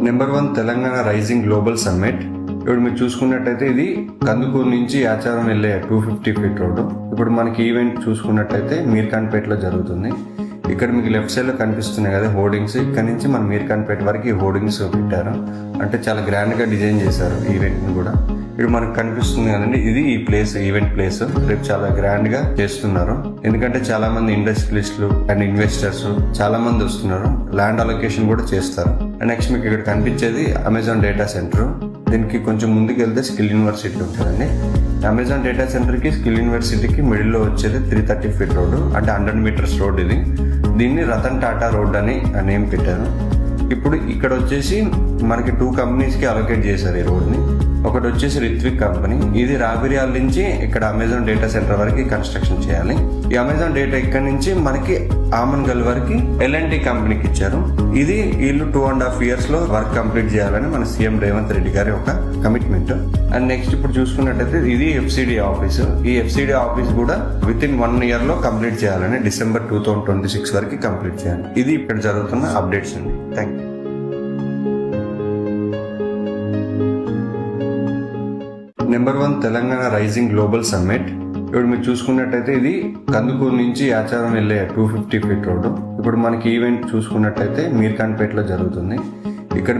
Number 1 Telangana rising global summit. ఇప్పుడు మీరు చూసుకున్నట్టయితే ఇది కందుకూరు నుంచి ఆచారం వెళ్ళే 250 ఫీట్ రోడ్డు. ఇప్పుడు మనకి ఈవెంట్ చూసుకున్నట్టయితే మీర్ఖాన్పేటలో జరుగుతుంది. ఇక్కడ మీకు లెఫ్ట్ సైడ్ లో కనిపిస్తున్నాయి కదా హోర్డింగ్స్. ఇక్కడ నుంచి మన మీర్ఖాన్పేట వరకు ఈ హోర్డింగ్స్ పెట్టారు. అంటే చాలా గ్రాండ్ గా డిజైన్ చేశారు ఈవెంట్ ని కూడా. ఇప్పుడు మనకు కనిపిస్తుంది కదండి, ఇది ఈ ప్లేస్, ఈవెంట్ ప్లేస్. రేపు చాలా గ్రాండ్ గా చేస్తున్నారు. ఎందుకంటే చాలా మంది ఇండస్ట్రియలిస్టులు అండ్ ఇన్వెస్టర్స్ చాలా మంది వస్తున్నారు. ల్యాండ్ అలొకేషన్ కూడా చేస్తారు. అండ్ నెక్స్ట్ మీకు ఇక్కడ కనిపించేది అమెజాన్ డేటా సెంటర్. దీనికి కొంచెం ముందుకు వెళ్తే స్కిల్ యూనివర్సిటీ ఉంటుందండి. అమెజాన్ డేటా సెంటర్ కి స్కిల్ యూనివర్సిటీకి మిడిల్ లో వచ్చేది 330 ఫీట్ రోడ్డు, అంటే 100 మీటర్స్ రోడ్. ఇది దీన్ని రతన్ టాటా రోడ్ అని నేమ్ పెట్టారు. ఇప్పుడు ఇక్కడ వచ్చేసి మనకి 2 కంపెనీస్ కి అలొకేట్ చేశారు ఈ రోడ్ ని. ఒకటి వచ్చేసి రిత్విక్ కంపెనీ, ఇది రాబిరియాల్ నుంచి ఇక్కడ అమెజాన్ డేటా సెంటర్ వరకు కన్స్ట్రక్షన్ చేయాలి. ఈ అమెజాన్ డేటా ఇక్కడ నుంచి మనకి ఆమన్గల్ వరకు ఎల్ఎన్టీ కంపెనీకి ఇచ్చారు. ఇది వీళ్ళు 2.5 years లో వర్క్ కంప్లీట్ చేయాలని మన సీఎం రేవంత్ రెడ్డి గారి ఒక కమిట్మెంట్. అండ్ నెక్స్ట్ ఇప్పుడు చూసుకున్నట్టయితే ఇది ఎఫ్సిడి ఆఫీస్. ఈ ఎఫ్సిడి ఆఫీస్ కూడా విత్ ఇన్ 1 year లో కంప్లీట్ చేయాలని, December 2026 వరకు కంప్లీట్ చేయాలి. ఇది ఇక్కడ జరుగుతున్న అప్డేట్స్ అండి. Thank you. Number 1 Telangana rising global summit. ఇప్పుడు మీరు చూసుకున్నట్టయితే ఇది కందుకూరు నుంచి ఆచారం వెళ్ళే 250 ఫీట్ రోడ్డు. ఇప్పుడు మనకి ఈవెంట్ చూసుకున్నట్టయితే మీర్ఖాన్పేటలో జరుగుతుంది. ఇక్కడ